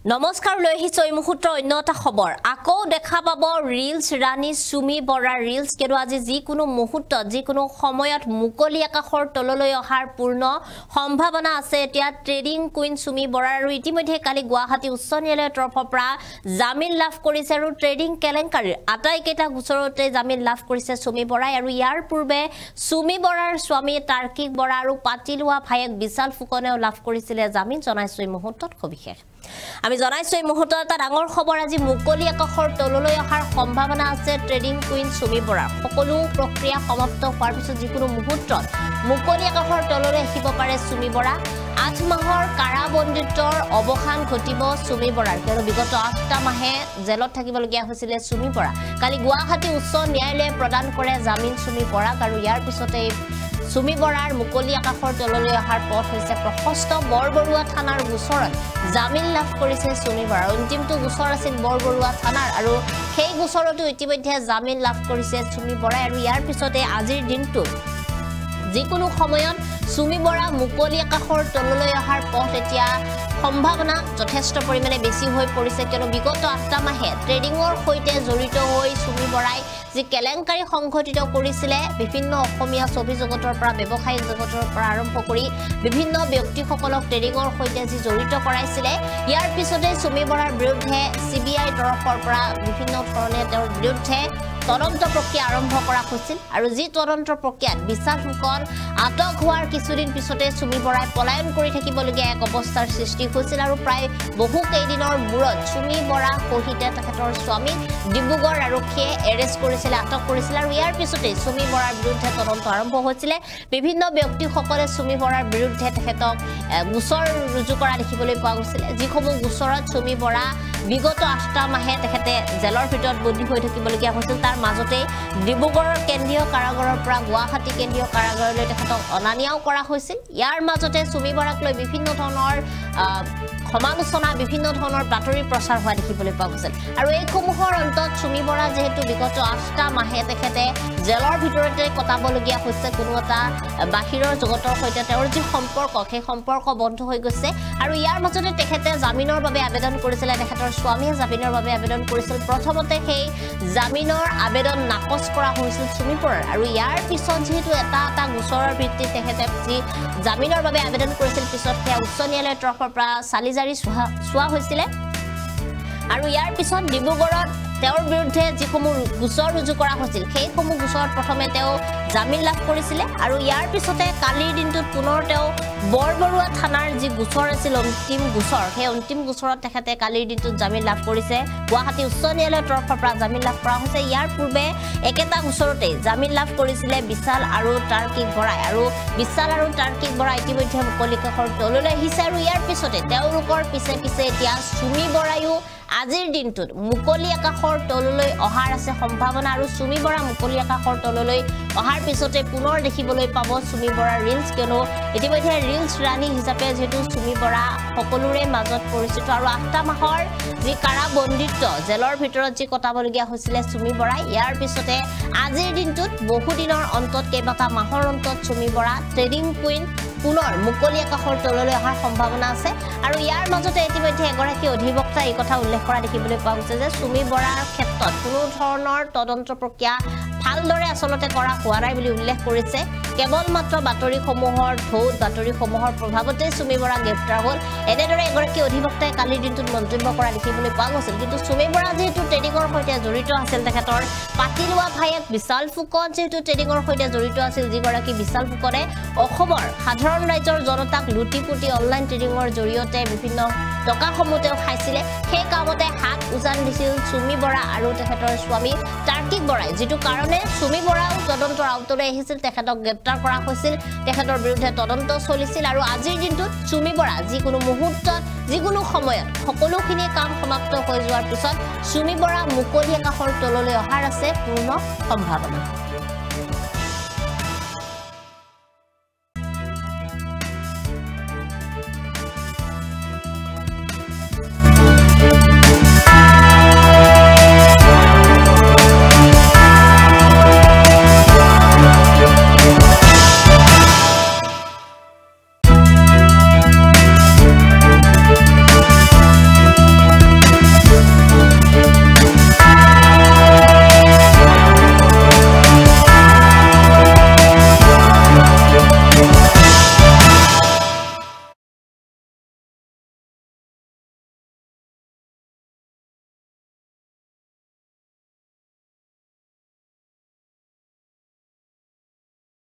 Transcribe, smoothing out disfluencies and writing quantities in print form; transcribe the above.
নমস্কাৰ লৈ আহিছো এই মুহূৰ্তৰ অন্য এটা খবৰ আকৌ দেখা পাব ৰিলছ ৰাণী সুমি বৰাৰ ৰিলছ কেৰু আজি যিকোনো মুহূৰ্তত যিকোনো সময়ত মুকলি আকাশৰ তললৈ অহাৰ পূৰ্ণ সম্ভাৱনা আছে এতিয়া ট্ৰেডিং কুইন সুমি বৰাৰ আৰু ইতিমধ্যে কালি গুৱাহাটী উচ্চ ন্যায়ালয়ৰ তৰফৰ পৰা জামিন লাভ কৰিছে আৰু ট্ৰেডিং কেলেংকাৰীৰ আটাইকেইটা গোচৰতে জামিন লাভ কৰিছে সুমি বৰাই আৰু ইয়াৰ পূৰ্বে সুমি বৰাৰ স্বামী তাৰ্কিক বৰা আৰু পাতিলোৱা ভায়েক বিশাল ফুকনেও লাভ কৰিছিলে জামিন জনাইছো এই মুহূৰ্তত সবিশেষ আমি জনাইছো এই মুহূৰ্তত এটা ডাঙৰ খবৰ আজি মুকলি আকাশৰ তললৈ অহাৰ সম্ভাৱনা আছে ট্ৰেডিং কুইন সুমি বৰাৰ সকলো প্ৰক্ৰিয়া সমাপ্ত হোৱাৰ পিছত যিকোনো মুহূৰ্তত মুকলি আকাশৰ তললৈ আহিব পাৰে সুমি বৰা 8 মাহৰ কাৰাবন্দীত্বৰ অৱসান ঘটিব সুমি বৰাৰ কিয়নো বিগত 8টা মাহে জেলত থাকিবলগীয়া হৈছিল সুমি বৰা কালি গুৱাহাটী উচ্চ ন্যায়ালয়ে প্ৰদান কৰে জামিন সুমি বৰাক আৰু ইয়াৰ পিছতে সুমি বৰাৰ মুকলি আকাশৰ তললৈ অহাৰ পথ হৈছে প্ৰশস্ত বৰবৰুৱা থানাৰ গোচৰত জামিন লাভ কৰিছে সুমি বৰা অন্তিমটো গোচৰ আছিল বৰবৰুৱা থানাৰ আৰু সেই গোচৰতো ইতিমধ্যে জামিন লাভ কৰিছে সুমি বৰাই আৰু ইয়াৰ পিছতে আজিৰ দিনটো যিকোনো সময়ত সুমি বৰা মুকলি আকাশৰ তললৈ অহাৰ পথ এতিয়া সম্ভাৱনা যথেষ্ট পৰিমাণে বেছি হৈ পৰিছে কিয়নো বিগত 8টা মাহে ট্ৰেডিংৰ সৈতে জড়িত হৈ সুমি বৰাই যি কেলেংকাৰী সংঘটিত কৰিছিলে বিভিন্ন অসমীয়া ছবি জগতৰ পৰা ব্যৱসায়িক জগতৰ পৰা আৰম্ভ কৰি বিভিন্ন ব্যক্তিসকলক ট্ৰেডিংৰ সৈতে যি জড়িত কৰাইছিলে ইয়াৰ পিছতে সুমি বৰাৰ বিৰুদ্ধে সিবিআই তৰফৰ পৰা বিভিন্ন ধৰণে তেওঁৰ বিৰুদ্ধে তদন্ত প্ৰক্ৰিয়া আৰম্ভ কৰা হৈছিল আৰু যি তদন্ত প্ৰক্ৰিয়াত বিশাল ফুকন আটক হোৱাৰ কিছুদিন পিছতে সুমি বৰাই পলায়ন কৰি থাকিবলগীয়া এক অৱস্থাৰ সৃষ্টি হৈছিল আৰু প্ৰায় বহু কেইদিনৰ মূৰত সুমি বৰা সহিতে তেখেতৰ স্বামী ডিব্ৰুগড় আৰক্ষীয়ে এৰেষ্ট কৰিছিল আটক কৰিছিল আৰু ইয়াৰ পিছতে সুমি বৰাৰ বিৰুদ্ধে তদন্ত আৰম্ভ হৈছিল বিভিন্ন ব্যক্তিসকলে সুমি বৰাৰ বিৰুদ্ধে তেখেতক গোচৰ ৰুজু কৰা দেখিবলৈ পোৱা গৈছিল যিসমূহ গোচৰত সুমি বৰা বিগত 8টা মাহে তেখেতে জেলৰ ভিতৰত বন্দী হৈ থাকিবলগীয়া হৈছিল তাৰ মাজতে ডিব্ৰুগড়ৰ কেন্দ্ৰীয় কাৰাগাৰৰ পৰা গুৱাহাটী কেন্দ্ৰীয় কাৰাগাৰলৈ তেখেতক অনানিয়াও কৰা হৈছিল ইয়াৰ মাজতে সুমি বৰাক লৈ বিভিন্ন ধৰণৰ সমালোচনা বিভিন্ন ধৰণৰ বাতৰি প্ৰচাৰ হোৱা দেখিবলৈ পোৱা গৈছিল আৰু এইসমূহৰ অন্তত সুমি বৰা যেহেতু বিগত 8টা মাহে তেখেতে জেলৰ ভিতৰতে কটাবলগীয়া হৈছে কোনো এটা বাহিৰৰ জগতৰ সৈতে তেওঁৰ যি সম্পৰ্ক সেই সম্পৰ্ক বন্ধ হৈ গৈছে আৰু ইয়াৰ মাজতে তেখেতে জামিনৰ বাবে আবেদন কৰিছিল তেখেতৰ স্বামীয়ে জামিনৰ বাবে আবেদন কৰিছিল প্ৰথমতে সেই জামিনৰ আবেদন নাকচ কৰা হৈছিল সুমি বৰাৰ আৰু ইয়াৰ পিছত যেহেতু এটা গোচৰৰ ভিত্তিত তেখেতে যি জামিনৰ বাবে আবেদন কৰিছিল পিছত সেই উচ্চ ন্যায়ালয়ৰ তৰফৰ পৰা চালিজাৰি চোৱা হৈছিল আৰু ইয়াৰ পিছত ডিব্ৰুগড়ত তেওঁৰ বিৰুদ্ধে যিসমূহ গোচৰ ৰুজু কৰা হৈছিল সেইসমূহ গোচৰত প্ৰথমে তেওঁ জামিন লাভ কৰিছিল আৰু ইয়াৰ পিছতে কালিৰ দিনটোত পুনৰ তেওঁ বৰবৰুৱা থানাৰ যি গোচৰ আছিল অন্তিম গোচৰ সেই অন্তিম গোচৰত তেখেতে কালিৰ দিনটোত জামিন লাভ কৰিছে গুৱাহাটী উচ্চ ন্যায়ালয়ৰ তৰফৰ পৰা জামিন লাভ কৰা হৈছে ইয়াৰ পূৰ্বে একেটা গোচৰতে জামিন লাভ কৰিছিল বিশাল আৰু তাৰ্কিক বৰাই আৰু বিশাল আৰু তাৰ্কিক বৰা ইতিমধ্যে মুকলি আকাশৰ তললৈ আহিছে আৰু ইয়াৰ পিছতে তেওঁলোকৰ পিছে পিছে এতিয়া সুমি বৰায়ো আজিৰ দিনটোত মুকলি আকাশৰ তললৈ অহাৰ আছে সম্ভাৱনা আৰু সুমি বৰা মুকলি আকাশৰ তললৈ অহাৰ পিছতে পুনৰ দেখিবলৈ পাব সুমি বৰাৰ ৰিলছ কিয়নো ইতিমধ্যে ৰিলছ ৰাণী হিচাপে যেহেতু সুমি বৰা সকলোৰে মাজত পৰিচিত আৰু 8টা মাহৰ যি কাৰাবন্দীত্ব জেলৰ ভিতৰত যি কটাবলগীয়া হৈছিল সুমি বৰা ইয়াৰ পিছতে আজিৰ দিনটোত বহুদিনৰ অন্তত কেইবাটা মাহৰ অন্তত সুমি বৰা ট্ৰেডিং কুইন পুনৰ মুকলি আকাশৰ তললৈ অহাৰ সম্ভাৱনা আছে আৰু ইয়াৰ মাজতে ইতিমধ্যে এগৰাকী অধিবক্তাই এই কথা উল্লেখ কৰা দেখিবলৈ পোৱা গৈছে যে সুমি বৰাৰ ক্ষেত্ৰত কোনো ধৰণৰ তদন্ত প্ৰক্ৰিয়া ভালদৰে আচলতে কৰা হোৱা নাই বুলি উল্লেখ কৰিছে কেৱল মাত্ৰ বাতৰিসমূহৰ ঢৌত বাতৰিসমূহৰ প্ৰভাৱতে সুমি বৰা গ্ৰেপ্তাৰ হ'ল এনেদৰে এগৰাকী অধিবক্তাই কালিৰ দিনটোত মন্তব্য কৰা দেখিবলৈ পোৱা গৈছিল কিন্তু সুমি বৰা যেহেতু ট্ৰেডিংৰ সৈতে জড়িত আছিল তেখেতৰ পাতিলোৱা ভায়েক বিশাল ফুকন যেহেতু ট্ৰেডিংৰ সৈতে জড়িত আছিল যিগৰাকী বিশাল ফুকনে অসমৰ সাধাৰণ ৰাইজৰ জনতাক লুটিপুটি অনলাইন ট্ৰেডিংৰ জৰিয়তে বিভিন্ন টকাসমূহ তেওঁ খাইছিলে সেই কামতে হাত উজান দিছিল সুমি বৰা আৰু তেখেতৰ স্বামী তাৰ্কিক বৰাই যিটো কাৰণে সুমি বৰাও তদন্তৰ আওতলৈ আহিছিল তেখেতক গ্ৰেপ্তাৰ কৰা হৈছিল তেখেতৰ বিৰুদ্ধে তদন্ত চলিছিল আৰু আজিৰ দিনটোত সুমি বৰা যিকোনো মুহূৰ্তত যিকোনো সময়ত সকলোখিনি কাম সমাপ্ত হৈ যোৱাৰ পিছত সুমি বৰা মুকলি আকাশৰ তললৈ অহাৰ আছে পূৰ্ণ সম্ভাৱনা